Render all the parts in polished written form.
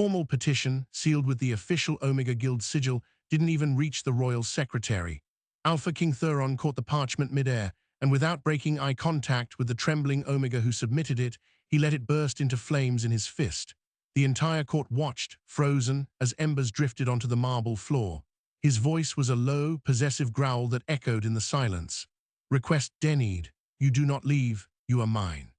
formal petition, sealed with the official Omega Guild sigil, didn't even reach the royal secretary. Alpha King Thuron caught the parchment midair, and without breaking eye contact with the trembling Omega who submitted it, he let it burst into flames in his fist. The entire court watched, frozen, as embers drifted onto the marble floor. His voice was a low, possessive growl that echoed in the silence. "Request denied. You do not leave. You are mine."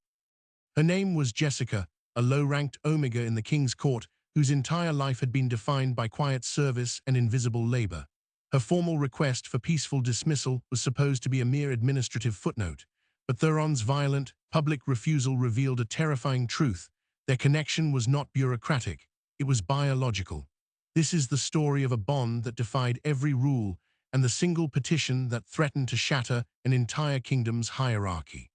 Her name was Jessica, a low-ranked Omega in the king's court whose entire life had been defined by quiet service and invisible labor. Her formal request for peaceful dismissal was supposed to be a mere administrative footnote, but Thuron's violent, public refusal revealed a terrifying truth. Their connection was not bureaucratic, it was biological. This is the story of a bond that defied every rule and the single petition that threatened to shatter an entire kingdom's hierarchy.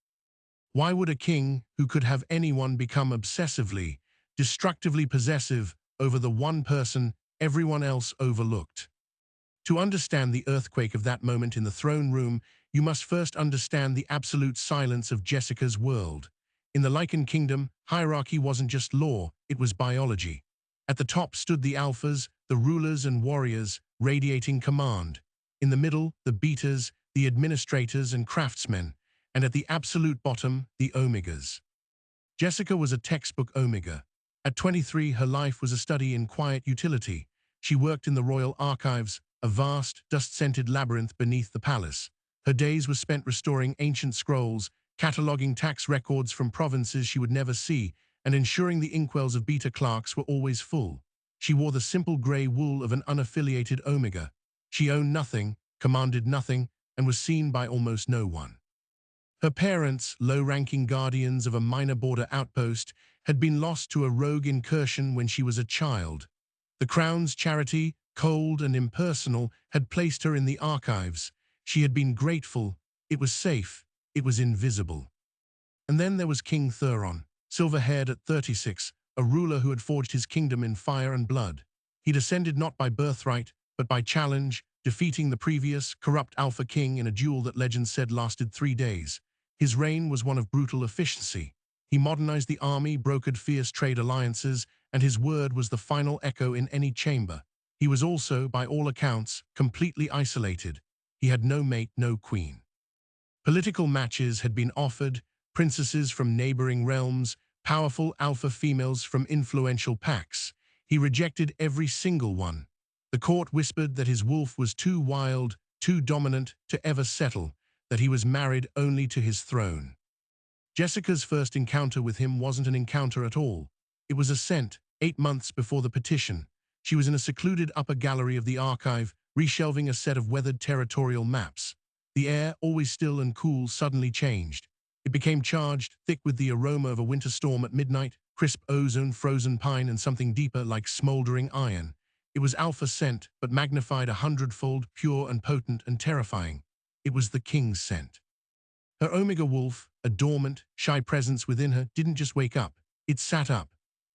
Why would a king who could have anyone become obsessively, destructively possessive over the one person everyone else overlooked? To understand the earthquake of that moment in the throne room, you must first understand the absolute silence of Jessica's world. In the Lycan Kingdom, hierarchy wasn't just law, it was biology. At the top stood the alphas, the rulers and warriors, radiating command. In the middle, the betas, the administrators and craftsmen, and at the absolute bottom, the omegas. Jessica was a textbook omega. At 23, her life was a study in quiet utility. She worked in the royal archives, a vast, dust-scented labyrinth beneath the palace. Her days were spent restoring ancient scrolls, cataloging tax records from provinces she would never see, and ensuring the inkwells of beta clerks were always full. She wore the simple grey wool of an unaffiliated omega. She owned nothing, commanded nothing, and was seen by almost no one. Her parents, low-ranking guardians of a minor border outpost, had been lost to a rogue incursion when she was a child. The Crown's charity, cold and impersonal, had placed her in the archives. She had been grateful. It was safe. It was invisible. And then there was King Thuron, silver-haired at 36, a ruler who had forged his kingdom in fire and blood. He descended not by birthright, but by challenge, defeating the previous, corrupt Alpha King in a duel that legend said lasted 3 days. His reign was one of brutal efficiency. He modernized the army, brokered fierce trade alliances, and his word was the final echo in any chamber. He was also, by all accounts, completely isolated. He had no mate, no queen. Political matches had been offered, princesses from neighboring realms, powerful alpha females from influential pacts. He rejected every single one. The court whispered that his wolf was too wild, too dominant to ever settle, that he was married only to his throne. Jessica's first encounter with him wasn't an encounter at all. It was a scent, 8 months before the petition. She was in a secluded upper gallery of the archive, reshelving a set of weathered territorial maps. The air, always still and cool, suddenly changed. It became charged, thick with the aroma of a winter storm at midnight, crisp ozone, frozen pine, and something deeper like smoldering iron. It was alpha scent, but magnified 100-fold, pure and potent and terrifying. It was the king's scent. Her omega wolf, a dormant, shy presence within her, didn't just wake up. It sat up.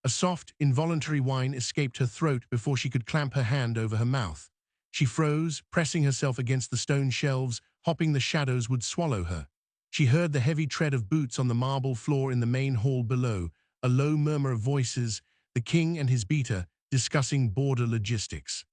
A soft, involuntary whine escaped her throat before she could clamp her hand over her mouth. She froze, pressing herself against the stone shelves, hoping the shadows would swallow her. She heard the heavy tread of boots on the marble floor in the main hall below, a low murmur of voices, the king and his beta, discussing border logistics.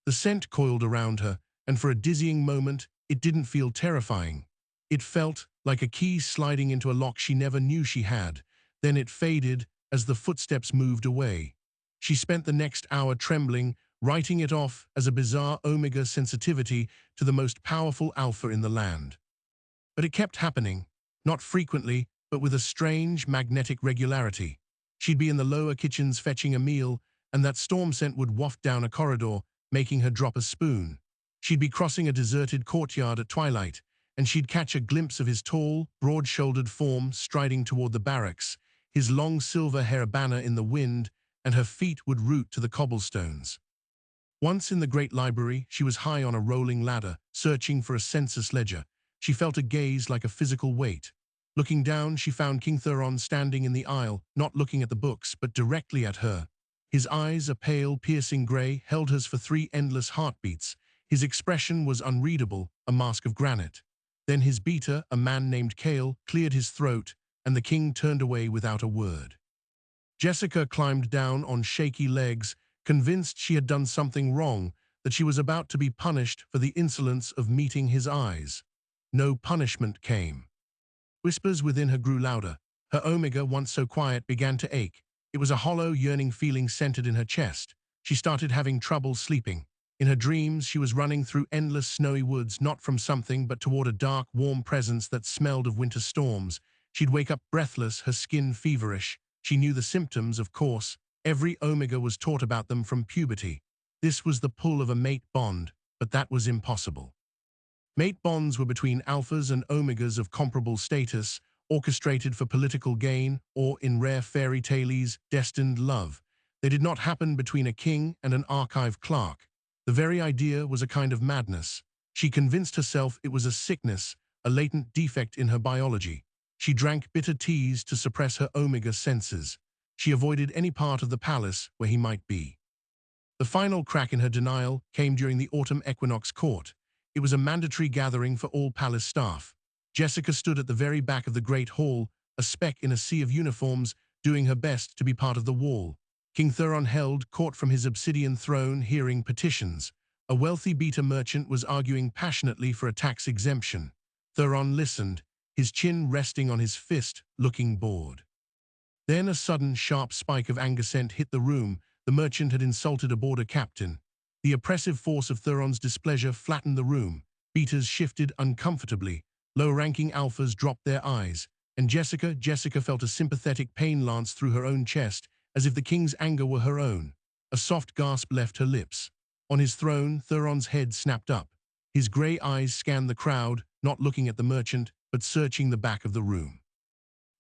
The scent coiled around her, and for a dizzying moment, it didn't feel terrifying. It felt like a key sliding into a lock she never knew she had. Then it faded as the footsteps moved away. She spent the next hour trembling, writing it off as a bizarre omega sensitivity to the most powerful alpha in the land. But it kept happening, not frequently, but with a strange, magnetic regularity. She'd be in the lower kitchens fetching a meal, and that storm scent would waft down a corridor, making her drop a spoon. She'd be crossing a deserted courtyard at twilight, and she'd catch a glimpse of his tall, broad-shouldered form striding toward the barracks, his long silver hair banner in the wind, and her feet would root to the cobblestones. Once in the great library, she was high on a rolling ladder, searching for a census ledger. She felt a gaze like a physical weight. Looking down, she found King Thuron standing in the aisle, not looking at the books, but directly at her. His eyes, a pale, piercing gray, held hers for 3 endless heartbeats. His expression was unreadable, a mask of granite. Then his beta, a man named Kale, cleared his throat, and the king turned away without a word. Jessica climbed down on shaky legs, convinced she had done something wrong, that she was about to be punished for the insolence of meeting his eyes. No punishment came. Whispers within her grew louder. Her omega, once so quiet, began to ache. It was a hollow, yearning feeling centered in her chest. She started having trouble sleeping. In her dreams, she was running through endless snowy woods, not from something, but toward a dark, warm presence that smelled of winter storms. She'd wake up breathless, her skin feverish. She knew the symptoms, of course. Every omega was taught about them from puberty. This was the pull of a mate bond, but that was impossible. Mate bonds were between alphas and omegas of comparable status, orchestrated for political gain, or, in rare fairy tales, destined love. They did not happen between a king and an archive clerk. The very idea was a kind of madness. She convinced herself it was a sickness, a latent defect in her biology. She drank bitter teas to suppress her omega senses. She avoided any part of the palace where he might be. The final crack in her denial came during the autumn equinox court. It was a mandatory gathering for all palace staff. Jessica stood at the very back of the great hall, a speck in a sea of uniforms, doing her best to be part of the wall. King Thuron held court from his obsidian throne, hearing petitions. A wealthy beta merchant was arguing passionately for a tax exemption. Thuron listened, his chin resting on his fist, looking bored. Then a sudden, sharp spike of anger scent hit the room. The merchant had insulted a border captain. The oppressive force of Thuron's displeasure flattened the room. Betas shifted uncomfortably. Low-ranking alphas dropped their eyes. And Jessica felt a sympathetic pain lance through her own chest, as if the king's anger were her own. A soft gasp left her lips. On his throne, Thuron's head snapped up. His grey eyes scanned the crowd, not looking at the merchant, but searching the back of the room.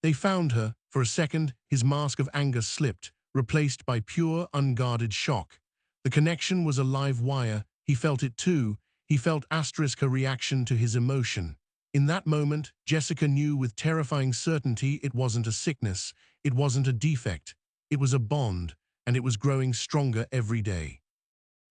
They found her. For a second, his mask of anger slipped, replaced by pure, unguarded shock. The connection was a live wire. He felt it too. He felt her reaction to his emotion. In that moment, Jessica knew with terrifying certainty it wasn't a sickness, it wasn't a defect. It was a bond, and it was growing stronger every day.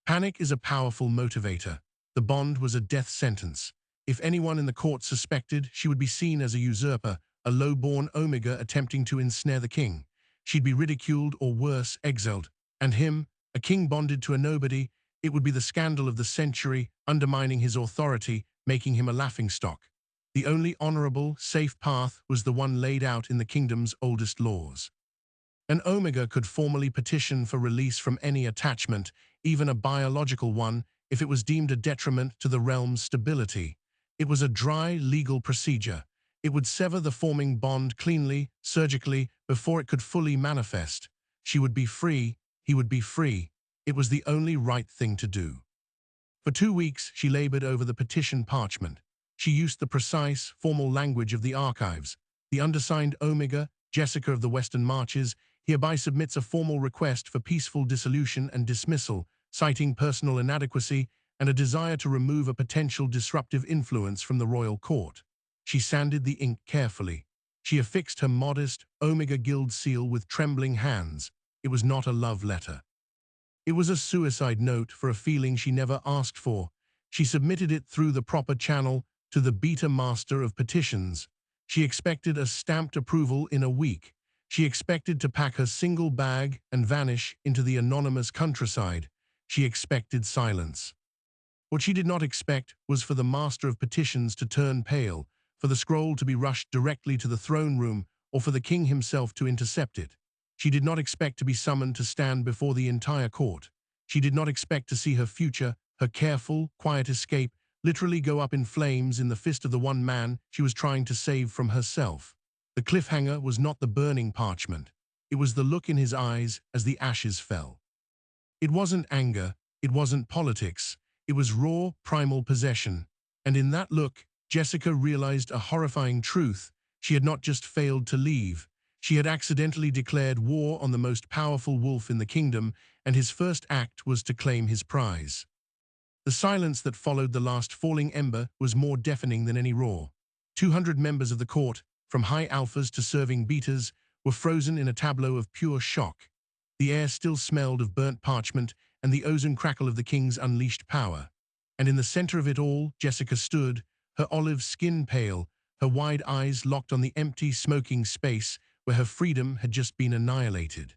Panic is a powerful motivator. The bond was a death sentence. If anyone in the court suspected, she would be seen as a usurper, a low-born omega attempting to ensnare the king. She'd be ridiculed or worse, exiled. And him, a king bonded to a nobody, it would be the scandal of the century, undermining his authority, making him a laughingstock. The only honorable, safe path was the one laid out in the kingdom's oldest laws. An omega could formally petition for release from any attachment, even a biological one, if it was deemed a detriment to the realm's stability. It was a dry, legal procedure. It would sever the forming bond cleanly, surgically, before it could fully manifest. She would be free, he would be free. It was the only right thing to do. For 2 weeks, she labored over the petition parchment. She used the precise, formal language of the archives. The undersigned omega, Jessica of the Western Marches, hereby submits a formal request for peaceful dissolution and dismissal, citing personal inadequacy and a desire to remove a potential disruptive influence from the royal court. She sanded the ink carefully. She affixed her modest Omega Guild seal with trembling hands. It was not a love letter. It was a suicide note for a feeling she never asked for. She submitted it through the proper channel to the beta master of petitions. She expected a stamped approval in a week. She expected to pack her single bag and vanish into the anonymous countryside. She expected silence. What she did not expect was for the master of petitions to turn pale, for the scroll to be rushed directly to the throne room, or for the king himself to intercept it. She did not expect to be summoned to stand before the entire court. She did not expect to see her future, her careful, quiet escape, literally go up in flames in the fist of the one man she was trying to save from herself. The cliffhanger was not the burning parchment. It was the look in his eyes as the ashes fell. It wasn't anger, it wasn't politics, it was raw, primal possession. And in that look, Jessica realized a horrifying truth. She had not just failed to leave. She had accidentally declared war on the most powerful wolf in the kingdom, and his first act was to claim his prize. The silence that followed the last falling ember was more deafening than any roar. 200 members of the court, from high alphas to serving betas, were frozen in a tableau of pure shock. The air still smelled of burnt parchment and the ozone crackle of the king's unleashed power. And in the center of it all, Jessica stood, her olive skin pale, her wide eyes locked on the empty, smoking space where her freedom had just been annihilated.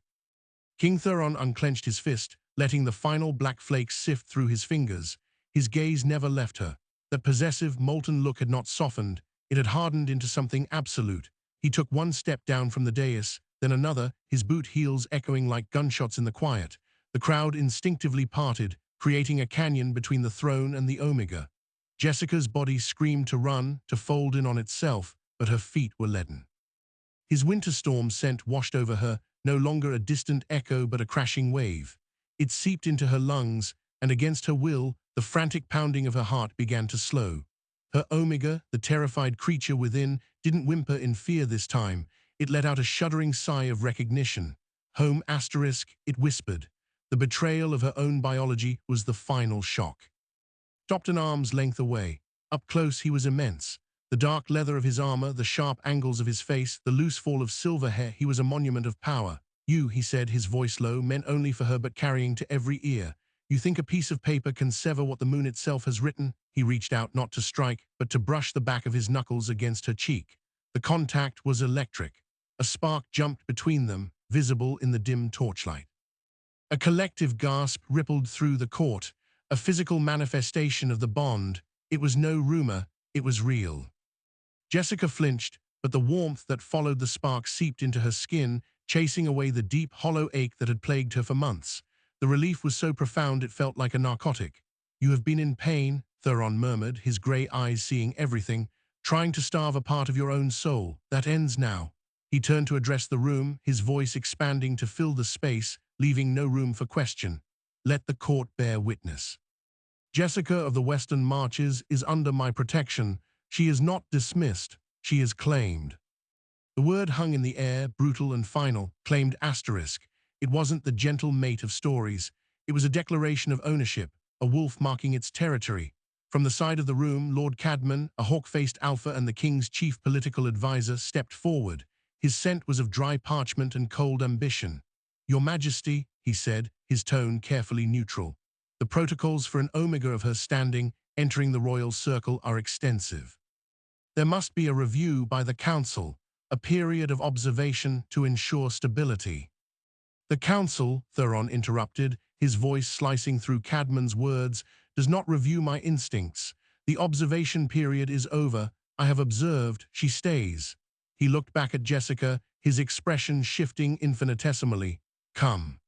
King Thuron unclenched his fist, letting the final black flakes sift through his fingers. His gaze never left her. That possessive, molten look had not softened. It had hardened into something absolute. He took one step down from the dais, then another, his boot heels echoing like gunshots in the quiet. The crowd instinctively parted, creating a canyon between the throne and the Omega. Jessica's body screamed to run, to fold in on itself, but her feet were leaden. His winter storm scent washed over her, no longer a distant echo but a crashing wave. It seeped into her lungs, and against her will, the frantic pounding of her heart began to slow. Her Omega, the terrified creature within, didn't whimper in fear this time. It let out a shuddering sigh of recognition. Home asterisk, it whispered. The betrayal of her own biology was the final shock. Stopped an arm's length away. Up close he was immense. The dark leather of his armor, the sharp angles of his face, the loose fall of silver hair, he was a monument of power. You, he said, his voice low, meant only for her but carrying to every ear. You think a piece of paper can sever what the moon itself has written? He reached out not to strike, but to brush the back of his knuckles against her cheek. The contact was electric. A spark jumped between them, visible in the dim torchlight. A collective gasp rippled through the court, a physical manifestation of the bond. It was no rumor, it was real. Jessica flinched, but the warmth that followed the spark seeped into her skin, chasing away the deep, hollow ache that had plagued her for months. The relief was so profound it felt like a narcotic. You have been in pain, Thuron murmured, his grey eyes seeing everything, trying to starve a part of your own soul. That ends now. He turned to address the room, his voice expanding to fill the space, leaving no room for question. Let the court bear witness. Jessica of the Western Marches is under my protection. She is not dismissed, she is claimed. The word hung in the air, brutal and final, claimed asterisk. It wasn't the gentle mate of stories. It was a declaration of ownership, a wolf marking its territory. From the side of the room, Lord Cadman, a hawk-faced alpha and the king's chief political advisor, stepped forward. His scent was of dry parchment and cold ambition. Your Majesty, he said, his tone carefully neutral. The protocols for an Omega of her standing, entering the royal circle, are extensive. There must be a review by the Council, a period of observation to ensure stability. The Council, Thuron interrupted, his voice slicing through Cadman's words, does not review my instincts. The observation period is over. I have observed. She stays. He looked back at Jessica, his expression shifting infinitesimally. Come.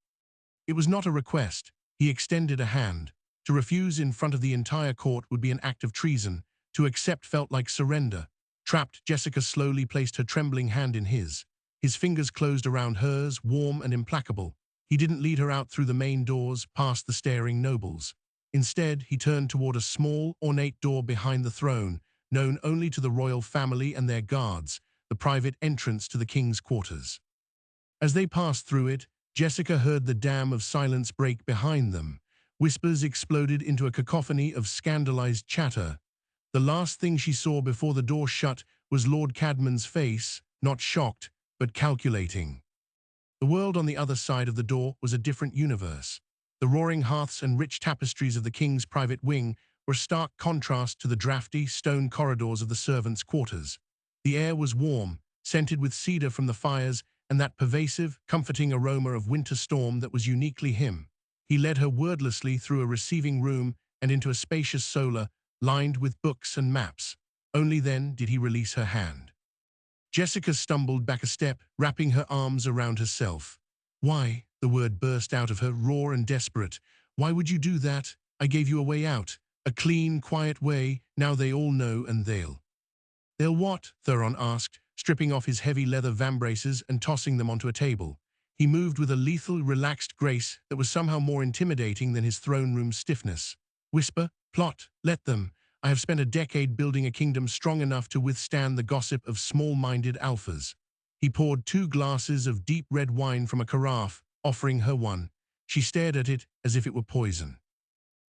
It was not a request. He extended a hand. To refuse in front of the entire court would be an act of treason. To accept felt like surrender. Trapped, Jessica slowly placed her trembling hand in his. His fingers closed around hers, warm and implacable. He didn't lead her out through the main doors, past the staring nobles. Instead, he turned toward a small, ornate door behind the throne, known only to the royal family and their guards, the private entrance to the king's quarters. As they passed through it, Jessica heard the dam of silence break behind them. Whispers exploded into a cacophony of scandalized chatter. The last thing she saw before the door shut was Lord Cadman's face, not shocked, but calculating. The world on the other side of the door was a different universe. The roaring hearths and rich tapestries of the king's private wing were stark contrast to the drafty stone corridors of the servants' quarters. The air was warm, scented with cedar from the fires and that pervasive, comforting aroma of winter storm that was uniquely him. He led her wordlessly through a receiving room and into a spacious solar, lined with books and maps. Only then did he release her hand. Jessica stumbled back a step, wrapping her arms around herself. Why? The word burst out of her, raw and desperate. Why would you do that? I gave you a way out. A clean, quiet way. Now they all know and they'll. They'll what? Thuron asked, stripping off his heavy leather vambraces and tossing them onto a table. He moved with a lethal, relaxed grace that was somehow more intimidating than his throne room stiffness. Whisper, plot, let them. I have spent a decade building a kingdom strong enough to withstand the gossip of small-minded alphas. He poured 2 glasses of deep red wine from a carafe, offering her one. She stared at it as if it were poison.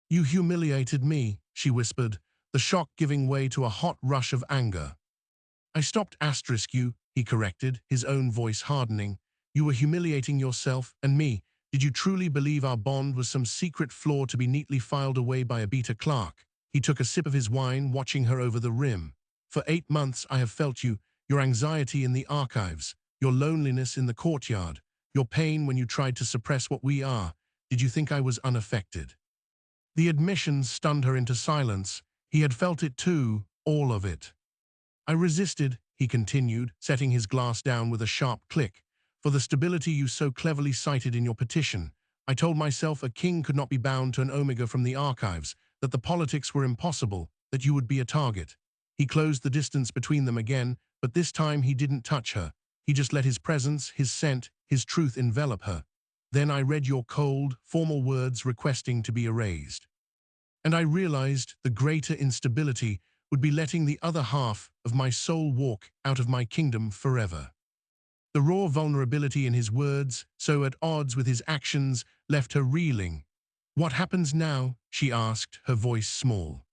You humiliated me, she whispered, the shock giving way to a hot rush of anger. I stopped you, he corrected, his own voice hardening. You were humiliating yourself and me. Did you truly believe our bond was some secret flaw to be neatly filed away by a beta clerk? He took a sip of his wine, watching her over the rim. For 8 months I have felt you, your anxiety in the archives, your loneliness in the courtyard. Your pain when you tried to suppress what we are. Did you think I was unaffected? The admission stunned her into silence. He had felt it too, all of it. I resisted, he continued, setting his glass down with a sharp click, for the stability you so cleverly cited in your petition. I told myself a king could not be bound to an Omega from the archives, that the politics were impossible, that you would be a target. He closed the distance between them again, but this time he didn't touch her. He just let his presence, his scent, his truth envelop her. Then I read your cold, formal words requesting to be erased. And I realized the greater instability would be letting the other half of my soul walk out of my kingdom forever. The raw vulnerability in his words, so at odds with his actions, left her reeling. What happens now? She asked, her voice small.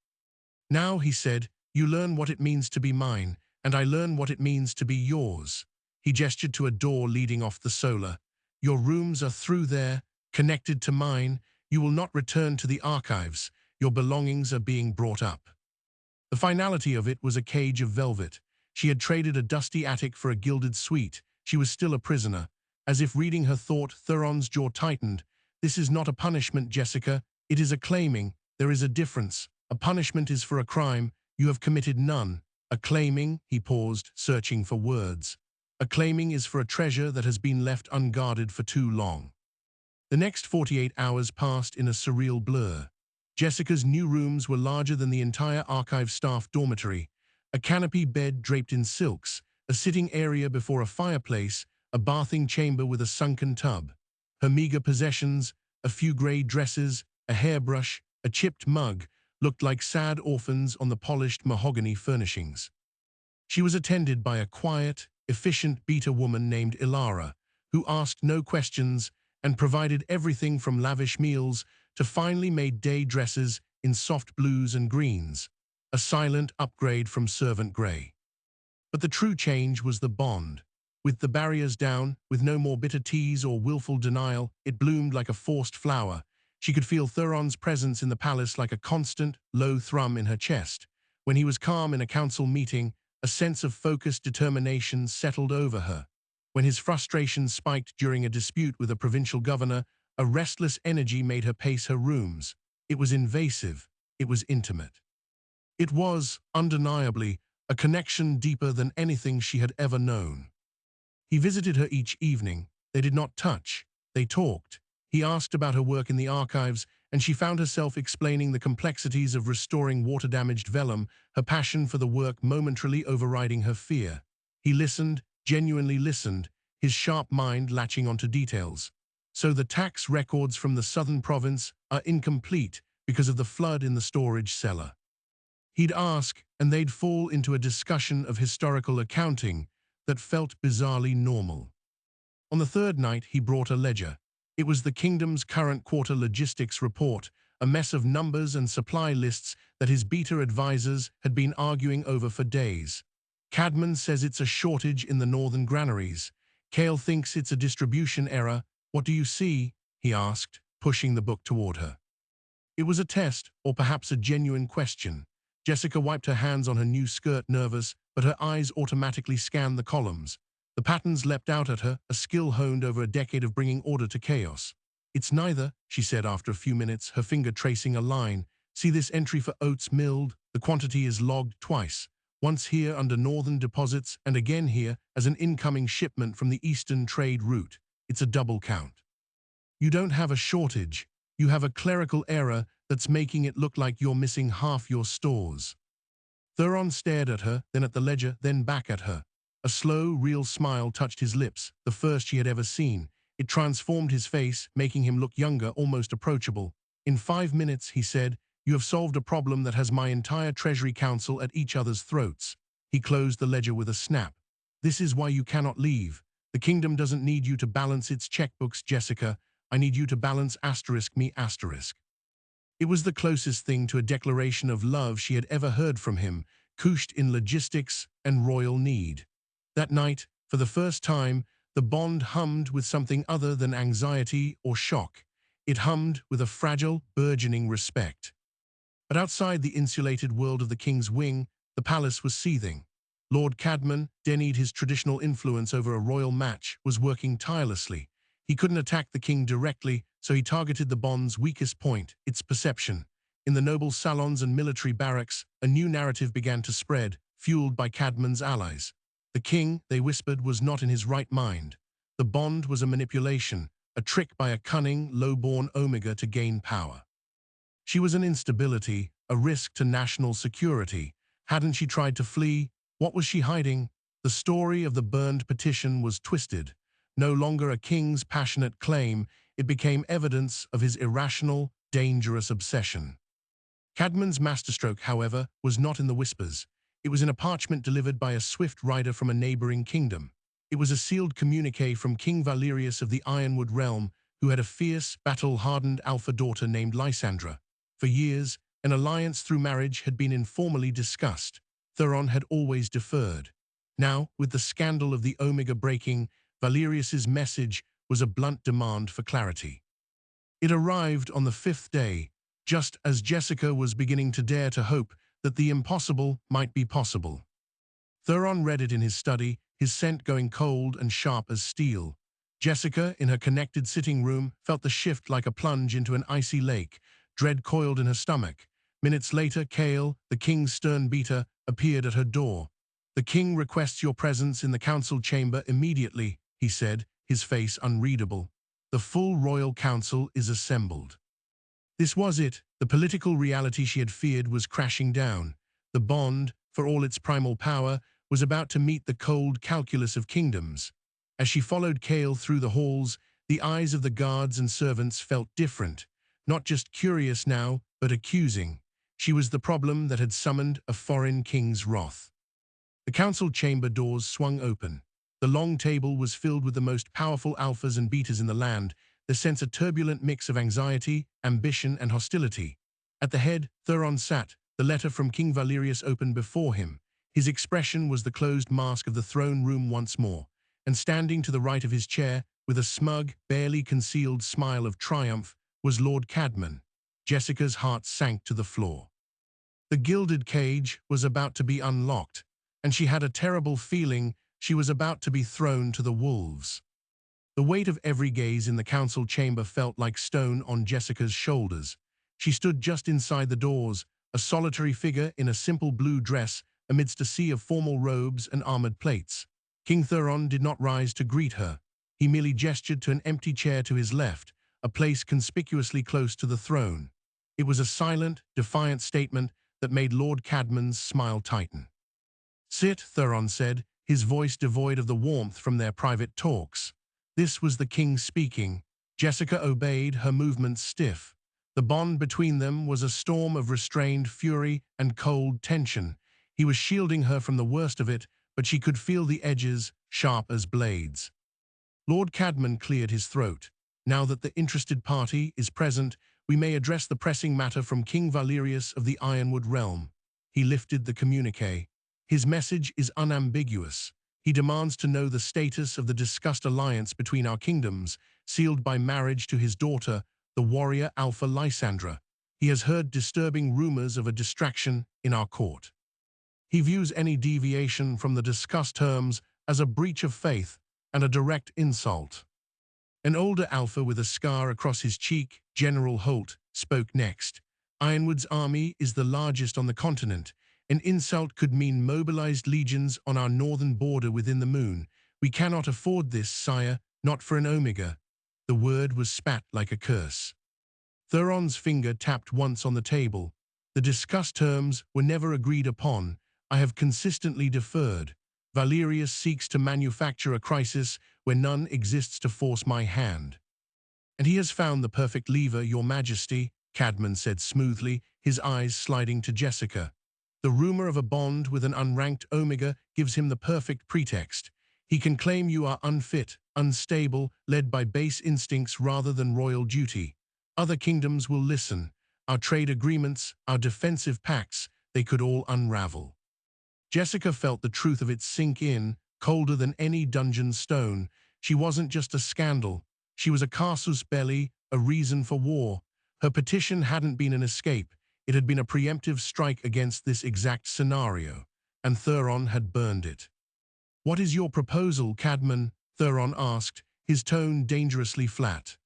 Now, he said, you learn what it means to be mine, and I learn what it means to be yours. He gestured to a door leading off the solar. Your rooms are through there, connected to mine. You will not return to the archives. Your belongings are being brought up. The finality of it was a cage of velvet. She had traded a dusty attic for a gilded suite. She was still a prisoner. As if reading her thought, Theron's jaw tightened. This is not a punishment, Jessica. It is a claiming. There is a difference. A punishment is for a crime. You have committed none. A claiming, he paused, searching for words. A claiming is for a treasure that has been left unguarded for too long. The next 48 hours passed in a surreal blur. Jessica's new rooms were larger than the entire archive staff dormitory. A canopy bed draped in silks, a sitting area before a fireplace, a bathing chamber with a sunken tub. Her meager possessions, a few grey dresses, a hairbrush, a chipped mug, looked like sad orphans on the polished mahogany furnishings. She was attended by a quiet, efficient beta woman named Ilara, who asked no questions and provided everything from lavish meals to finely made day dresses in soft blues and greens, a silent upgrade from servant grey. But the true change was the bond. With the barriers down, with no more bitter tease or willful denial, it bloomed like a forced flower. She could feel Theron's presence in the palace like a constant, low thrum in her chest. When he was calm in a council meeting, a sense of focused determination settled over her. When his frustration spiked during a dispute with a provincial governor, a restless energy made her pace her rooms. It was invasive. It was intimate. It was, undeniably, a connection deeper than anything she had ever known. He visited her each evening. They did not touch. They talked. He asked about her work in the archives, and she found herself explaining the complexities of restoring water-damaged vellum, her passion for the work momentarily overriding her fear. He listened, genuinely listened, his sharp mind latching onto details. So the tax records from the southern province are incomplete because of the flood in the storage cellar. He'd ask, and they'd fall into a discussion of historical accounting that felt bizarrely normal. On the third night, he brought a ledger. It was the kingdom's current quarter logistics report, a mess of numbers and supply lists that his beta advisors had been arguing over for days. Cadman says it's a shortage in the northern granaries. Cale thinks it's a distribution error. What do you see? He asked, pushing the book toward her. It was a test, or perhaps a genuine question. Jessica wiped her hands on her new skirt, nervous, but her eyes automatically scanned the columns. The patterns leapt out at her, a skill honed over a decade of bringing order to chaos. It's neither, she said after a few minutes, her finger tracing a line. See this entry for oats milled? The quantity is logged twice. Once here under northern deposits and again here as an incoming shipment from the eastern trade route. It's a double count. You don't have a shortage. You have a clerical error that's making it look like you're missing half your stores. Theron stared at her, then at the ledger, then back at her. A slow, real smile touched his lips, the first she had ever seen. It transformed his face, making him look younger, almost approachable. In 5 minutes, he said, you have solved a problem that has my entire Treasury Council at each other's throats. He closed the ledger with a snap. This is why you cannot leave. The kingdom doesn't need you to balance its checkbooks, Jessica. I need you to balance *me*. It was the closest thing to a declaration of love she had ever heard from him, couched in logistics and royal need. That night, for the first time, the bond hummed with something other than anxiety or shock. It hummed with a fragile, burgeoning respect. But outside the insulated world of the King's Wing, the palace was seething. Lord Cadman, denied his traditional influence over a royal match, was working tirelessly. He couldn't attack the king directly, so he targeted the bond's weakest point, its perception. In the noble salons and military barracks, a new narrative began to spread, fueled by Cadman's allies. The king, they whispered, was not in his right mind. The bond was a manipulation, a trick by a cunning, low-born Omega to gain power. She was an instability, a risk to national security. Hadn't she tried to flee? What was she hiding? The story of the burned petition was twisted. No longer a king's passionate claim, it became evidence of his irrational, dangerous obsession. Cadman's masterstroke, however, was not in the whispers. It was in a parchment delivered by a swift rider from a neighboring kingdom. It was a sealed communique from King Valerius of the Ironwood realm, who had a fierce, battle-hardened alpha daughter named Lysandra. For years, an alliance through marriage had been informally discussed. Theron had always deferred. Now, with the scandal of the Omega breaking, Valerius's message was a blunt demand for clarity. It arrived on the 5th day, just as Jessica was beginning to dare to hope that the impossible might be possible. Theron read it in his study, his scent going cold and sharp as steel. Jessica, in her connected sitting room, felt the shift like a plunge into an icy lake, dread coiled in her stomach. Minutes later, Cale, the king's stern beater, appeared at her door. "The king requests your presence in the council chamber immediately," he said, his face unreadable. "The full royal council is assembled." This was it. The political reality she had feared was crashing down. The bond, for all its primal power, was about to meet the cold calculus of kingdoms. As she followed Cale through the halls, the eyes of the guards and servants felt different. Not just curious now, but accusing. She was the problem that had summoned a foreign king's wrath. The council chamber doors swung open. The long table was filled with the most powerful alphas and betas in the land, the sense a turbulent mix of anxiety, ambition, and hostility. At the head, Theron sat, the letter from King Valerius open before him. His expression was the closed mask of the throne room once more, and standing to the right of his chair, with a smug, barely concealed smile of triumph, was Lord Cadman. Jessica's heart sank to the floor. The gilded cage was about to be unlocked, and she had a terrible feeling she was about to be thrown to the wolves. The weight of every gaze in the council chamber felt like stone on Jessica's shoulders. She stood just inside the doors, a solitary figure in a simple blue dress amidst a sea of formal robes and armored plates. King Theron did not rise to greet her. He merely gestured to an empty chair to his left, a place conspicuously close to the throne. It was a silent, defiant statement that made Lord Cadman's smile tighten. "Sit," Theron said, his voice devoid of the warmth from their private talks. This was the king speaking. Jessica obeyed, her movements stiff. The bond between them was a storm of restrained fury and cold tension. He was shielding her from the worst of it, but she could feel the edges, sharp as blades. Lord Cadman cleared his throat. "Now that the interested party is present, we may address the pressing matter from King Valerius of the Ironwood realm." He lifted the communique. His message is unambiguous. He demands to know the status of the discussed alliance between our kingdoms, sealed by marriage to his daughter, the warrior Alpha Lysandra. He has heard disturbing rumors of a distraction in our court. He views any deviation from the discussed terms as a breach of faith and a direct insult. An older alpha with a scar across his cheek, General Holt, spoke next. "Ironwood's army is the largest on the continent. An insult could mean mobilized legions on our northern border within the moon. We cannot afford this, sire, not for an Omega." The word was spat like a curse. Theron's finger tapped once on the table. "The discussed terms were never agreed upon. I have consistently deferred. Valerius seeks to manufacture a crisis where none exists to force my hand." "And he has found the perfect lever, Your Majesty," Cadman said smoothly, his eyes sliding to Jessica. "The rumor of a bond with an unranked Omega gives him the perfect pretext. He can claim you are unfit, unstable, led by base instincts rather than royal duty. Other kingdoms will listen. Our trade agreements, our defensive pacts, they could all unravel." Jessica felt the truth of it sink in, colder than any dungeon stone. She wasn't just a scandal. She was a casus belli, a reason for war. Her petition hadn't been an escape. It had been a preemptive strike against this exact scenario, and Theron had burned it. "What is your proposal, Cadman?" Theron asked, his tone dangerously flat.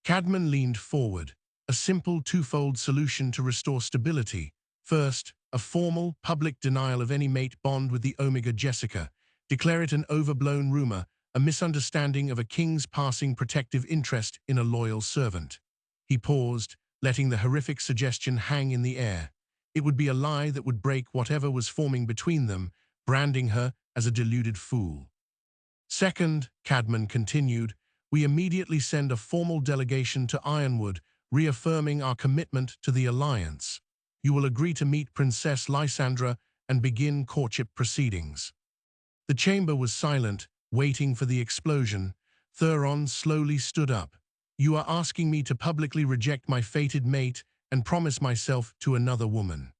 Cadman leaned forward. A simple twofold solution to restore stability. First, a formal, public denial of any mate bond with the Omega Jessica. Declare it an overblown rumor, a misunderstanding of a king's passing protective interest in a loyal servant. He paused, letting the horrific suggestion hang in the air. It would be a lie that would break whatever was forming between them, branding her as a deluded fool. Second, Cadman continued, we immediately send a formal delegation to Ironwood, reaffirming our commitment to the alliance. You will agree to meet Princess Lysandra and begin courtship proceedings. The chamber was silent, waiting for the explosion. Thuron slowly stood up. You are asking me to publicly reject my fated mate and promise myself to another woman.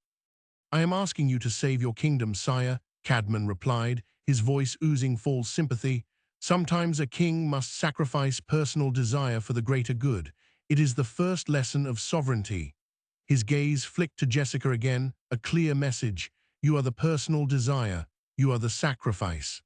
I am asking you to save your kingdom, sire, Cadman replied, his voice oozing false sympathy. Sometimes a king must sacrifice personal desire for the greater good. It is the first lesson of sovereignty. His gaze flicked to Jessica again, a clear message. You are the personal desire. You are the sacrifice.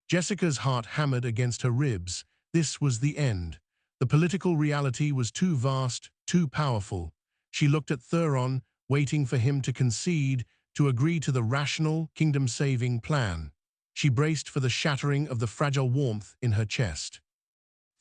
Jessica's heart hammered against her ribs. This was the end. The political reality was too vast, too powerful. She looked at Thuron, waiting for him to concede, to agree to the rational, kingdom-saving plan. She braced for the shattering of the fragile warmth in her chest.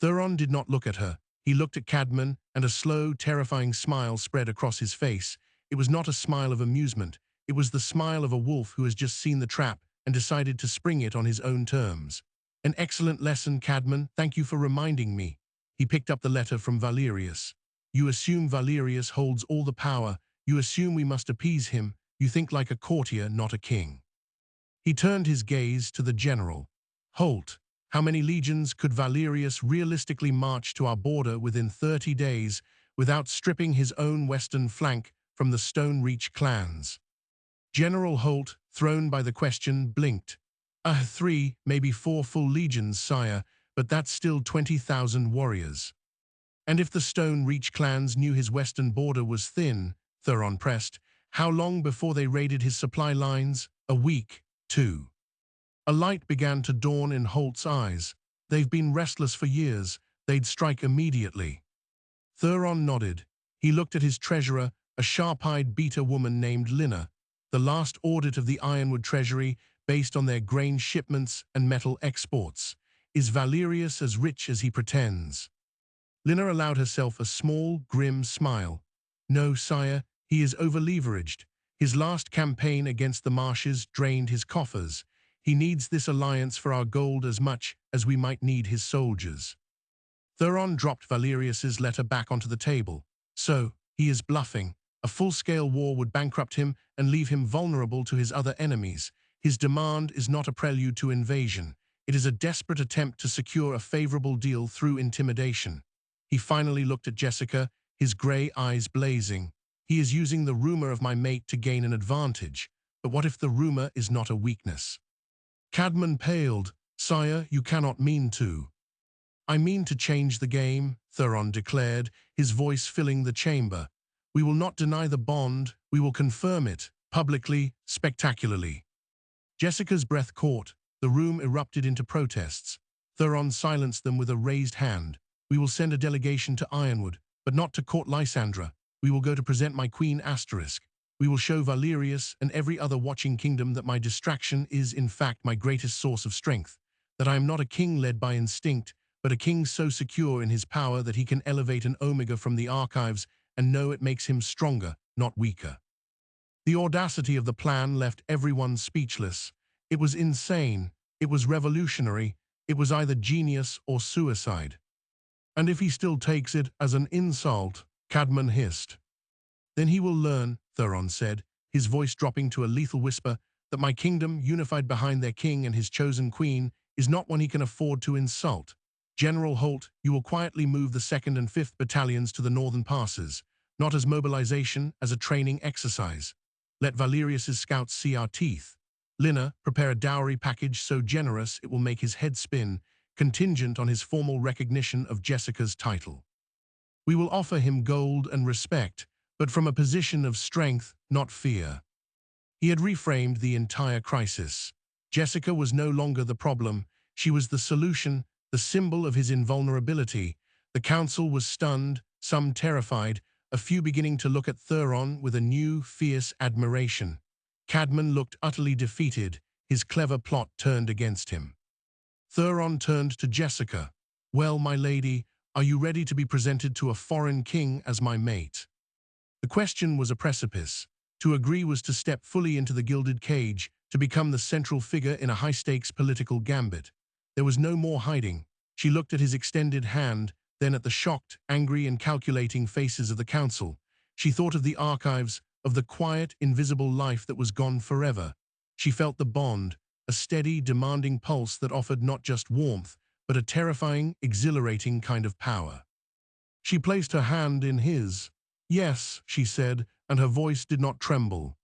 Thuron did not look at her. He looked at Cadman, and a slow, terrifying smile spread across his face. It was not a smile of amusement. It was the smile of a wolf who has just seen the trap and decided to spring it on his own terms. An excellent lesson, Cadman. Thank you for reminding me. He picked up the letter from Valerius. You assume Valerius holds all the power. You assume we must appease him. You think like a courtier, not a king. He turned his gaze to the general. Holt, how many legions could Valerius realistically march to our border within 30 days without stripping his own western flank from the Stone Reach clans? General Holt, thrown by the question, blinked. 3, maybe 4 full legions, sire, but that's still 20,000 warriors. And if the Stone Reach clans knew his western border was thin, Thuron pressed, how long before they raided his supply lines? A week, 2. A light began to dawn in Holt's eyes. They've been restless for years. They'd strike immediately. Thuron nodded. He looked at his treasurer, a sharp-eyed beta woman named Lina. The last audit of the Ironwood treasury, based on their grain shipments and metal exports. Is Valerius as rich as he pretends? Lina allowed herself a small, grim smile. No, sire, he is over-leveraged. His last campaign against the marshes drained his coffers. He needs this alliance for our gold as much as we might need his soldiers. Thuron dropped Valerius's letter back onto the table. So, he is bluffing. A full-scale war would bankrupt him and leave him vulnerable to his other enemies. His demand is not a prelude to invasion. It is a desperate attempt to secure a favorable deal through intimidation. He finally looked at Jessica, his gray eyes blazing. He is using the rumor of my mate to gain an advantage. But what if the rumor is not a weakness? Cadman paled. Sire, you cannot mean to. I mean to change the game, Thuron declared, his voice filling the chamber. We will not deny the bond, we will confirm it, publicly, spectacularly. Jessica's breath caught. The room erupted into protests. Thuron silenced them with a raised hand. We will send a delegation to Ironwood, but not to court Lysandra. We will go to present my queen asterisk. We will show Valerius and every other watching kingdom that my distraction is in fact my greatest source of strength, that I am not a king led by instinct, but a king so secure in his power that he can elevate an Omega from the archives and know it makes him stronger, not weaker. The audacity of the plan left everyone speechless. It was insane. It was revolutionary. It was either genius or suicide. And if he still takes it as an insult, Cadman hissed. Then he will learn, Thuron said, his voice dropping to a lethal whisper, that my kingdom, unified behind their king and his chosen queen, is not one he can afford to insult. General Holt, you will quietly move the 2nd and 5th battalions to the northern passes, not as mobilization, as a training exercise. Let Valerius's scouts see our teeth. Lina, prepare a dowry package so generous it will make his head spin, contingent on his formal recognition of Jessica's title. We will offer him gold and respect, but from a position of strength, not fear. He had reframed the entire crisis. Jessica was no longer the problem. She was the solution, the symbol of his invulnerability. The council was stunned, some terrified, a few beginning to look at Thuron with a new, fierce admiration. Cadman looked utterly defeated, his clever plot turned against him. Thuron turned to Jessica. "Well, my lady, are you ready to be presented to a foreign king as my mate?" The question was a precipice. To agree was to step fully into the gilded cage, to become the central figure in a high-stakes political gambit. There was no more hiding. She looked at his extended hand, then at the shocked, angry and calculating faces of the council. She thought of the archives, of the quiet, invisible life that was gone forever. She felt the bond, a steady, demanding pulse that offered not just warmth, but a terrifying, exhilarating kind of power. She placed her hand in his. "Yes," she said, and her voice did not tremble.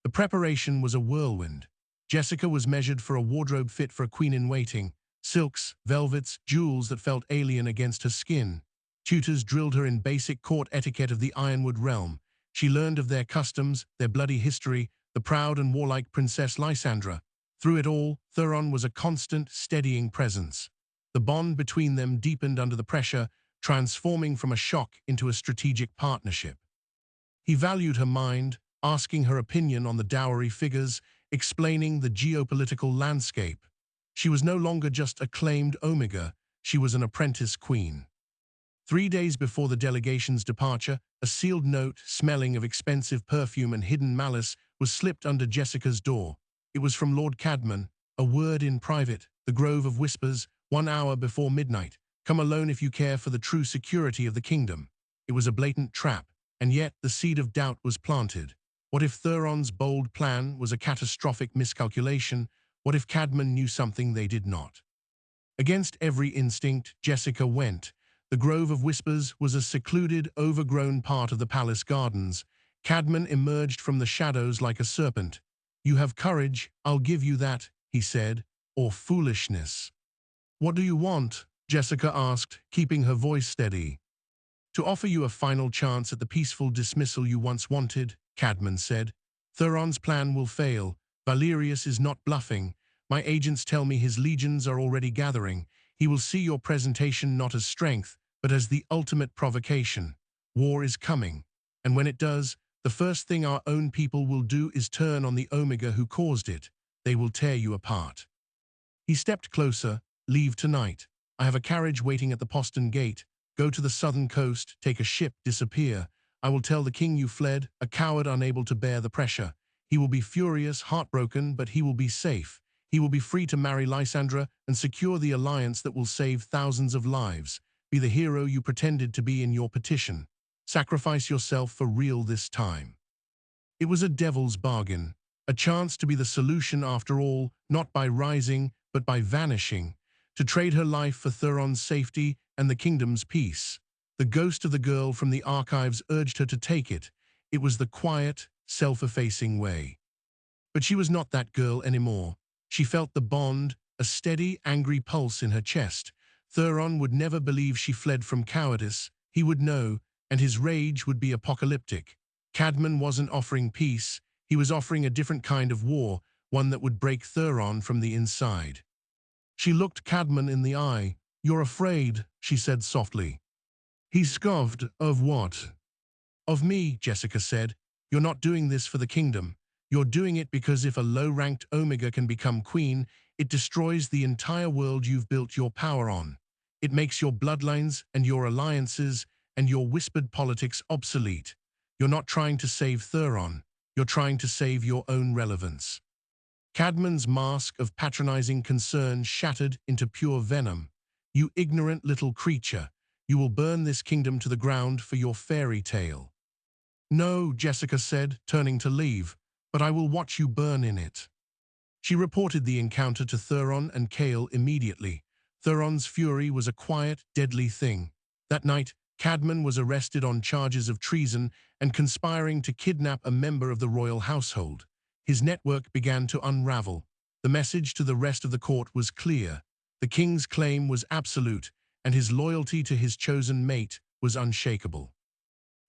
The preparation was a whirlwind. Jessica was measured for a wardrobe fit for a queen-in-waiting, silks, velvets, jewels that felt alien against her skin. Tutors drilled her in basic court etiquette of the Ironwood realm. She learned of their customs, their bloody history, the proud and warlike Princess Lysandra. Through it all, Thuron was a constant, steadying presence. The bond between them deepened under the pressure, transforming from a shock into a strategic partnership. He valued her mind, asking her opinion on the dowry figures, explaining the geopolitical landscape. She was no longer just a claimed Omega, she was an apprentice queen. 3 days before the delegation's departure, a sealed note, smelling of expensive perfume and hidden malice, was slipped under Jessica's door. It was from Lord Cadman, a word in private, the Grove of Whispers, 1 hour before midnight. Come alone if you care for the true security of the kingdom. It was a blatant trap, and yet the seed of doubt was planted. What if Thuron's bold plan was a catastrophic miscalculation? What if Cadman knew something they did not? Against every instinct, Jessica went. The Grove of Whispers was a secluded, overgrown part of the palace gardens. Cadman emerged from the shadows like a serpent. "You have courage, I'll give you that," he said, "or foolishness." "What do you want?" Jessica asked, keeping her voice steady. "To offer you a final chance at the peaceful dismissal you once wanted," Cadman said. "Thuron's plan will fail. Valerius is not bluffing. My agents tell me his legions are already gathering. He will see your presentation not as strength, but as the ultimate provocation. War is coming, and when it does, the first thing our own people will do is turn on the Omega who caused it. They will tear you apart." He stepped closer. "Leave tonight. I have a carriage waiting at the postern gate. Go to the southern coast, take a ship, disappear. I will tell the king you fled, a coward unable to bear the pressure. He will be furious, heartbroken, but he will be safe. He will be free to marry Lysandra and secure the alliance that will save thousands of lives. Be the hero you pretended to be in your petition. Sacrifice yourself for real this time." It was a devil's bargain, a chance to be the solution after all, not by rising, but by vanishing, to trade her life for Thuron's safety and the kingdom's peace. The ghost of the girl from the archives urged her to take it. It was the quiet, self-effacing way. But she was not that girl anymore. She felt the bond, a steady, angry pulse in her chest. Thuron would never believe she fled from cowardice. He would know, and his rage would be apocalyptic. Cadman wasn't offering peace. He was offering a different kind of war, one that would break Thuron from the inside. She looked Cadman in the eye. "You're afraid," she said softly. He scoffed. "Of what?" "Of me," Jessica said. "You're not doing this for the kingdom. You're doing it because if a low-ranked Omega can become queen, it destroys the entire world you've built your power on. It makes your bloodlines and your alliances and your whispered politics obsolete. You're not trying to save Thuron. You're trying to save your own relevance." Cadman's mask of patronizing concern shattered into pure venom. "You ignorant little creature. You will burn this kingdom to the ground for your fairy tale." "No," Jessica said, turning to leave, "but I will watch you burn in it." She reported the encounter to Thuron and Kael immediately. Thuron's fury was a quiet, deadly thing. That night, Cadman was arrested on charges of treason and conspiring to kidnap a member of the royal household. His network began to unravel. The message to the rest of the court was clear. The king's claim was absolute, and his loyalty to his chosen mate was unshakable.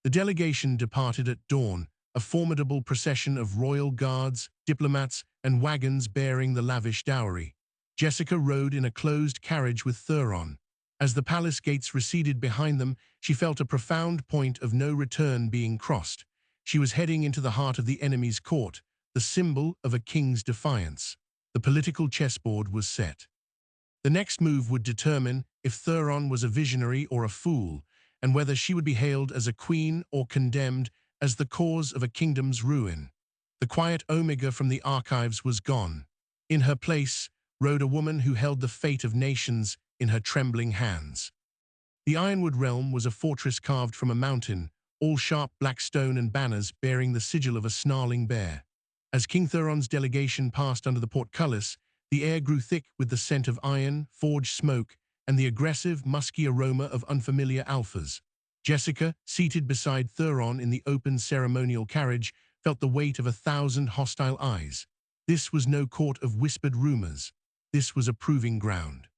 The delegation departed at dawn, a formidable procession of royal guards, diplomats, and wagons bearing the lavish dowry. Jessica rode in a closed carriage with Thuron. As the palace gates receded behind them, she felt a profound point of no return being crossed. She was heading into the heart of the enemy's court, the symbol of a king's defiance. The political chessboard was set. The next move would determine if Thuron was a visionary or a fool, and whether she would be hailed as a queen or condemned as the cause of a kingdom's ruin. The quiet Omega from the archives was gone. In her place rode a woman who held the fate of nations in her trembling hands. The Ironwood realm was a fortress carved from a mountain, all sharp black stone and banners bearing the sigil of a snarling bear. As King Thuron's delegation passed under the portcullis, the air grew thick with the scent of iron, forged smoke, and the aggressive, musky aroma of unfamiliar alphas. Jessica, seated beside Thuron in the open ceremonial carriage, felt the weight of 1,000 hostile eyes. This was no court of whispered rumors. This was a proving ground.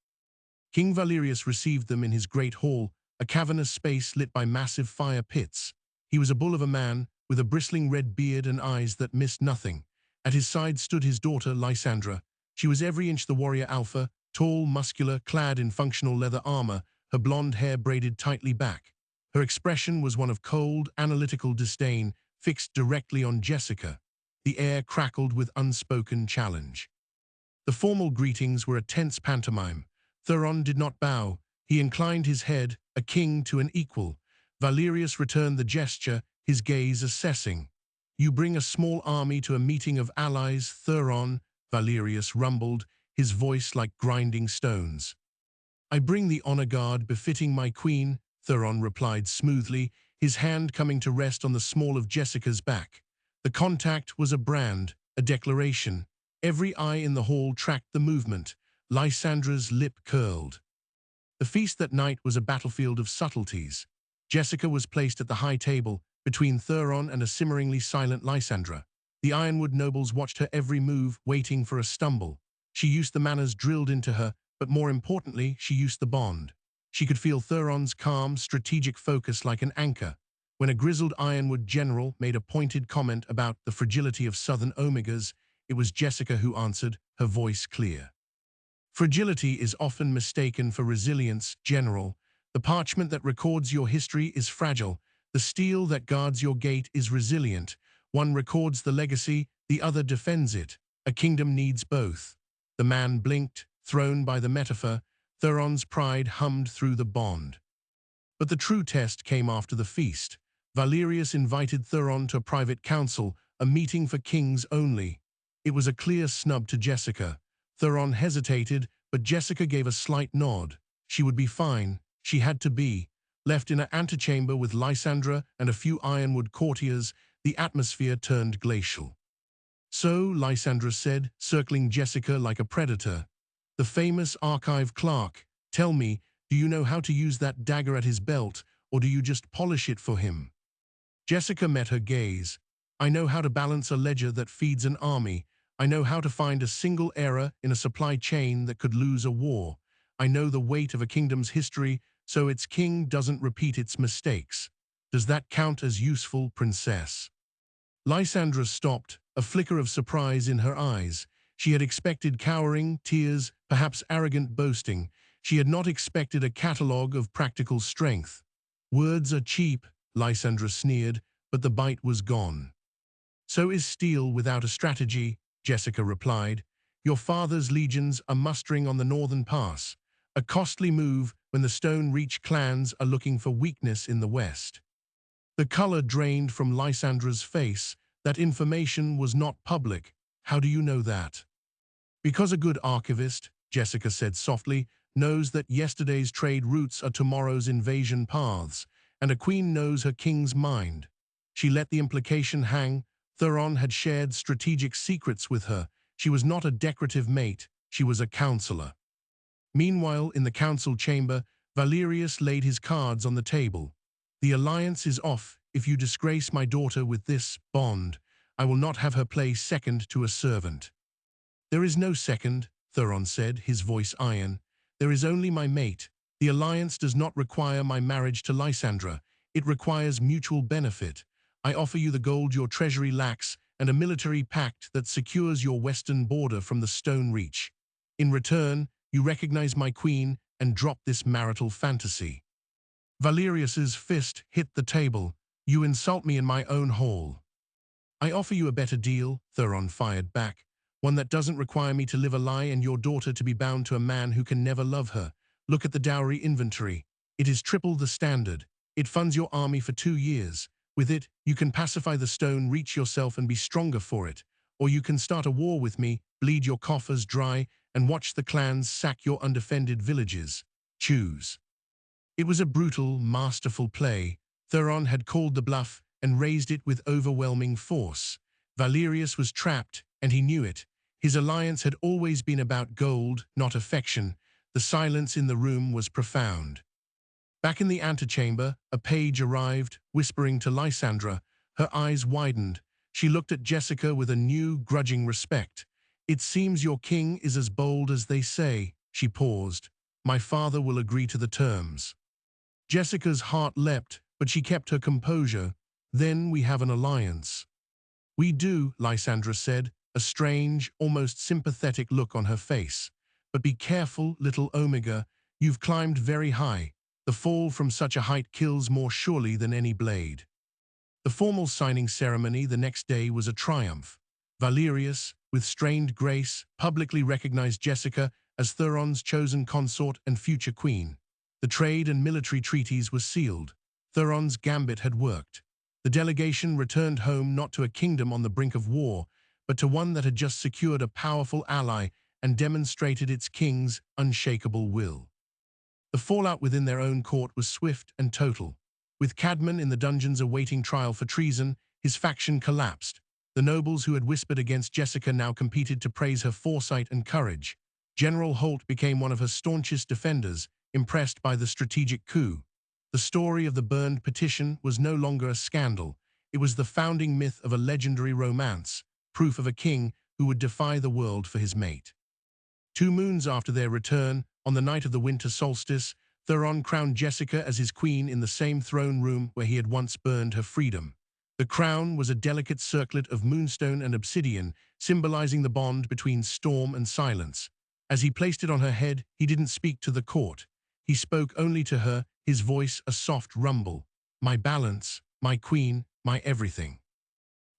King Valerius received them in his great hall, a cavernous space lit by massive fire pits. He was a bull of a man, with a bristling red beard and eyes that missed nothing. At his side stood his daughter, Lysandra. She was every inch the warrior alpha, tall, muscular, clad in functional leather armor, her blonde hair braided tightly back. Her expression was one of cold, analytical disdain, fixed directly on Jessica. The air crackled with unspoken challenge. The formal greetings were a tense pantomime. Thuron did not bow. He inclined his head, a king to an equal. Valerius returned the gesture, his gaze assessing. "You bring a small army to a meeting of allies, Thuron," Valerius rumbled, his voice like grinding stones. "I bring the honor guard befitting my queen," Thuron replied smoothly, his hand coming to rest on the small of Jessica's back. The contact was a brand, a declaration. Every eye in the hall tracked the movement. Lysandra's lip curled. The feast that night was a battlefield of subtleties. Jessica was placed at the high table, between Thuron and a simmeringly silent Lysandra. The Ironwood nobles watched her every move, waiting for a stumble. She used the manners drilled into her, but more importantly, she used the bond. She could feel Thuron's calm, strategic focus like an anchor. When a grizzled Ironwood general made a pointed comment about the fragility of southern Omegas, it was Jessica who answered, her voice clear. "Fragility is often mistaken for resilience, General. The parchment that records your history is fragile. The steel that guards your gate is resilient. One records the legacy, the other defends it. A kingdom needs both." The man blinked, thrown by the metaphor. Thuron's pride hummed through the bond. But the true test came after the feast. Valerius invited Thuron to a private council, a meeting for kings only. It was a clear snub to Jessica. Thuron hesitated, but Jessica gave a slight nod. She would be fine. She had to be. Left in an antechamber with Lysandra and a few Ironwood courtiers, the atmosphere turned glacial. "So," Lysandra said, circling Jessica like a predator, "the famous archive clerk, tell me, do you know how to use that dagger at his belt, or do you just polish it for him?" Jessica met her gaze. "I know how to balance a ledger that feeds an army. I know how to find a single error in a supply chain that could lose a war. I know the weight of a kingdom's history, so its king doesn't repeat its mistakes. Does that count as useful, princess?" Lysandra stopped, a flicker of surprise in her eyes. She had expected cowering, tears, perhaps arrogant boasting. She had not expected a catalogue of practical strength. "Words are cheap," Lysandra sneered, but the bite was gone. "So is steel without a strategy," Jessica replied. "Your father's legions are mustering on the northern pass. A costly move when the Stone Reach clans are looking for weakness in the west." The color drained from Lysandra's face. "That information was not public. How do you know that?" "Because a good archivist," Jessica said softly, "knows that yesterday's trade routes are tomorrow's invasion paths, and a queen knows her king's mind." She let the implication hang. Thuron had shared strategic secrets with her. She was not a decorative mate, she was a counselor. Meanwhile, in the council chamber, Valerius laid his cards on the table. "The alliance is off. If you disgrace my daughter with this bond, I will not have her play second to a servant." "There is no second," Thuron said, his voice iron. "There is only my mate. The alliance does not require my marriage to Lysandra. It requires mutual benefit. I offer you the gold your treasury lacks and a military pact that secures your western border from the Stone Reach." In return, you recognize my queen and drop this marital fantasy." Valerius's fist hit the table. "You insult me in my own hall." "I offer you a better deal," Thuron fired back. "One that doesn't require me to live a lie and your daughter to be bound to a man who can never love her. Look at the dowry inventory. It is triple the standard. It funds your army for 2 years. With it, you can pacify the stone, reach yourself and be stronger for it. Or you can start a war with me, bleed your coffers dry, and watch the clans sack your undefended villages. Choose." It was a brutal, masterful play. Thuron had called the bluff and raised it with overwhelming force. Valerius was trapped, and he knew it. His alliance had always been about gold, not affection. The silence in the room was profound. Back in the antechamber, a page arrived, whispering to Lysandra. Her eyes widened. She looked at Jessica with a new, grudging respect. "It seems your king is as bold as they say." She paused. "My father will agree to the terms." Jessica's heart leapt, but she kept her composure. "Then we have an alliance." "We do," Lysandra said, a strange, almost sympathetic look on her face. "But be careful, little Omega. You've climbed very high. The fall from such a height kills more surely than any blade." The formal signing ceremony the next day was a triumph. Valerius, with strained grace, publicly recognized Jessica as Thuron's chosen consort and future queen. The trade and military treaties were sealed. Thuron's gambit had worked. The delegation returned home not to a kingdom on the brink of war, but to one that had just secured a powerful ally and demonstrated its king's unshakable will. The fallout within their own court was swift and total. With Cadman in the dungeons awaiting trial for treason, his faction collapsed. The nobles who had whispered against Jessica now competed to praise her foresight and courage. General Holt became one of her staunchest defenders, impressed by the strategic coup. The story of the burned petition was no longer a scandal. It was the founding myth of a legendary romance, proof of a king who would defy the world for his mate. 2 moons after their return, on the night of the winter solstice, Thuron crowned Jessica as his queen in the same throne room where he had once burned her freedom. The crown was a delicate circlet of moonstone and obsidian, symbolizing the bond between storm and silence. As he placed it on her head, he didn't speak to the court. He spoke only to her, his voice a soft rumble. "My balance, my queen, my everything."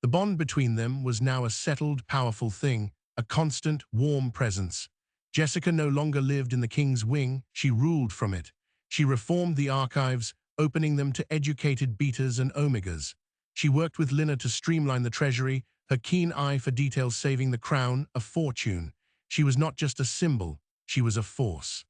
The bond between them was now a settled, powerful thing, a constant, warm presence. Jessica no longer lived in the king's wing, she ruled from it. She reformed the archives, opening them to educated betas and omegas. She worked with Lina to streamline the treasury, her keen eye for details saving the crown a fortune. She was not just a symbol, she was a force.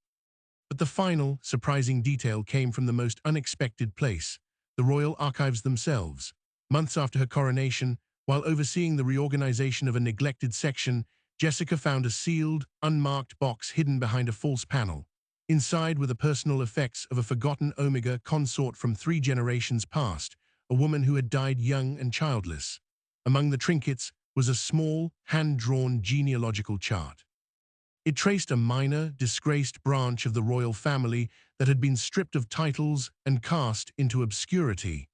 But the final, surprising detail came from the most unexpected place, the royal archives themselves. Months after her coronation, while overseeing the reorganization of a neglected section, Jessica found a sealed, unmarked box hidden behind a false panel. Inside were the personal effects of a forgotten Omega consort from 3 generations past, a woman who had died young and childless. Among the trinkets was a small, hand-drawn genealogical chart. It traced a minor, disgraced branch of the royal family that had been stripped of titles and cast into obscurity.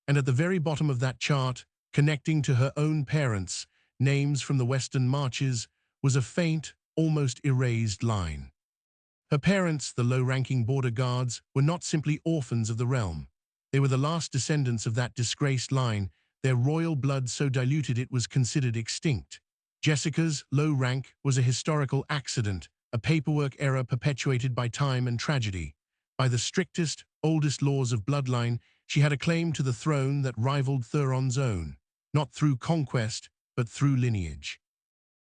And at the very bottom of that chart, connecting to her own parents, names from the Western Marches, was a faint, almost erased line. Her parents, the low-ranking border guards, were not simply orphans of the realm. They were the last descendants of that disgraced line, their royal blood so diluted it was considered extinct. Jessica's low rank was a historical accident, a paperwork error perpetuated by time and tragedy. By the strictest, oldest laws of bloodline, she had a claim to the throne that rivaled Thuron's own, not through conquest, but through lineage.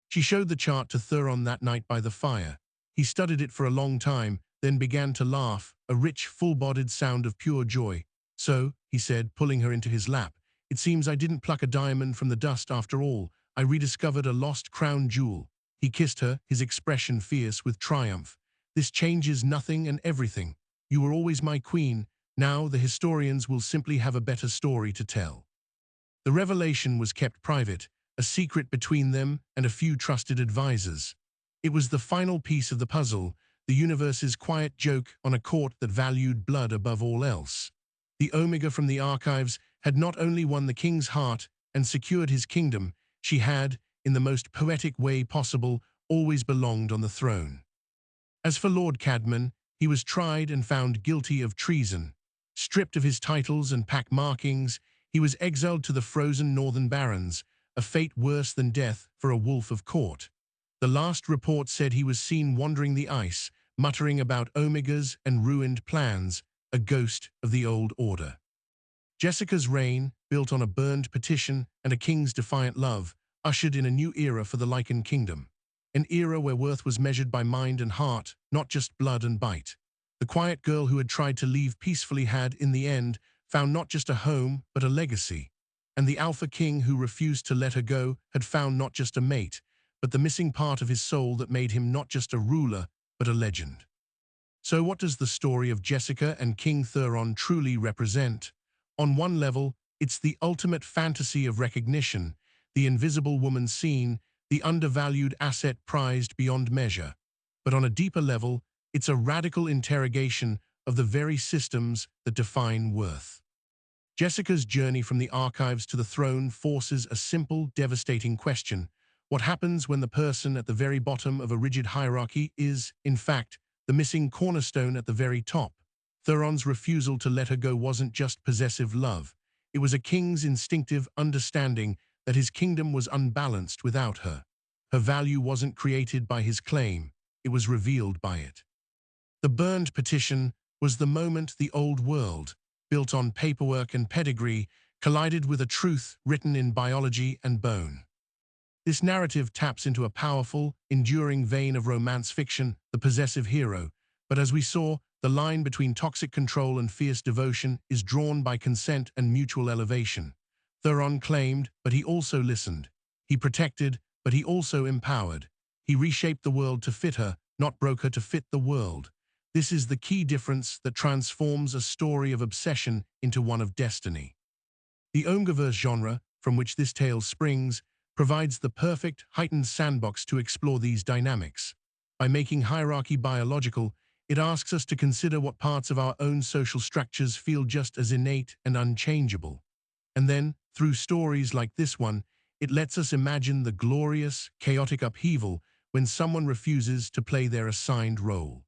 She showed the chart to Thuron that night by the fire. He studied it for a long time, then began to laugh, a rich, full-bodied sound of pure joy. "So," he said, pulling her into his lap, "it seems I didn't pluck a diamond from the dust after all. I rediscovered a lost crown jewel." He kissed her, his expression fierce with triumph. "This changes nothing and everything. You were always my queen. Now the historians will simply have a better story to tell." The revelation was kept private, a secret between them and a few trusted advisors. It was the final piece of the puzzle, the universe's quiet joke on a court that valued blood above all else. The Omega from the archives had not only won the king's heart and secured his kingdom, she had, in the most poetic way possible, always belonged on the throne. As for Lord Cadman, he was tried and found guilty of treason. Stripped of his titles and pack markings, he was exiled to the frozen northern barrens, a fate worse than death for a wolf of court. The last report said he was seen wandering the ice, muttering about omegas and ruined plans, a ghost of the old order. Jessica's reign, built on a burned petition and a king's defiant love, ushered in a new era for the Lycan Kingdom. An era where worth was measured by mind and heart, not just blood and bite. The quiet girl who had tried to leave peacefully had, in the end, found not just a home, but a legacy. And the Alpha King who refused to let her go had found not just a mate, but the missing part of his soul that made him not just a ruler, but a legend. So what does the story of Jessica and King Theron truly represent? On one level, it's the ultimate fantasy of recognition, the invisible woman seen, the undervalued asset prized beyond measure. But on a deeper level, it's a radical interrogation of the very systems that define worth. Jessica's journey from the archives to the throne forces a simple, devastating question. What happens when the person at the very bottom of a rigid hierarchy is, in fact, the missing cornerstone at the very top? Theron's refusal to let her go wasn't just possessive love. It was a king's instinctive understanding that his kingdom was unbalanced without her. Her value wasn't created by his claim, it was revealed by it. The burned petition was the moment the old world, built on paperwork and pedigree, collided with a truth written in biology and bone. This narrative taps into a powerful, enduring vein of romance fiction, the possessive hero, but as we saw, the line between toxic control and fierce devotion is drawn by consent and mutual elevation. Theron claimed, but he also listened. He protected, but he also empowered. He reshaped the world to fit her, not broke her to fit the world. This is the key difference that transforms a story of obsession into one of destiny. The Omgaverse genre, from which this tale springs, provides the perfect, heightened sandbox to explore these dynamics. By making hierarchy biological, it asks us to consider what parts of our own social structures feel just as innate and unchangeable. And then, through stories like this one, it lets us imagine the glorious, chaotic upheaval when someone refuses to play their assigned role.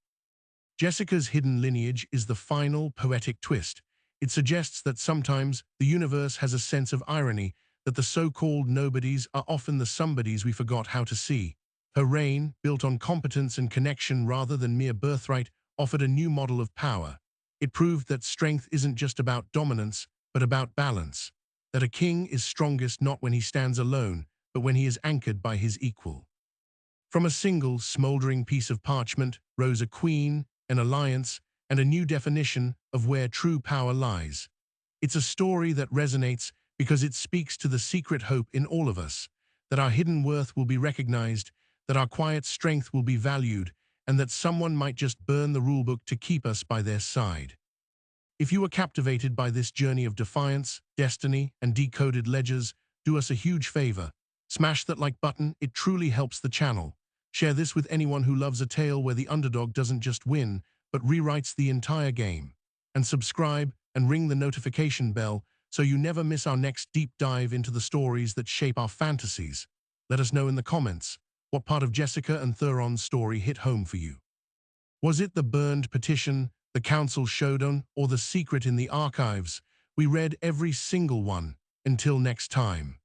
Jessica's hidden lineage is the final, poetic twist. It suggests that sometimes the universe has a sense of irony, that the so-called nobodies are often the somebodies we forgot how to see. Her reign, built on competence and connection rather than mere birthright, offered a new model of power. It proved that strength isn't just about dominance, but about balance. That a king is strongest not when he stands alone, but when he is anchored by his equal. From a single, smoldering piece of parchment rose a queen, an alliance, and a new definition of where true power lies. It's a story that resonates because it speaks to the secret hope in all of us, that our hidden worth will be recognized, that our quiet strength will be valued, and that someone might just burn the rulebook to keep us by their side. If you were captivated by this journey of defiance, destiny, and decoded ledgers, do us a huge favor. Smash that like button, it truly helps the channel. Share this with anyone who loves a tale where the underdog doesn't just win, but rewrites the entire game. And subscribe and ring the notification bell so you never miss our next deep dive into the stories that shape our fantasies. Let us know in the comments. What part of Jessica and Theron's story hit home for you? Was it the burned petition, the council showdown, or the secret in the archives? We read every single one. Until next time.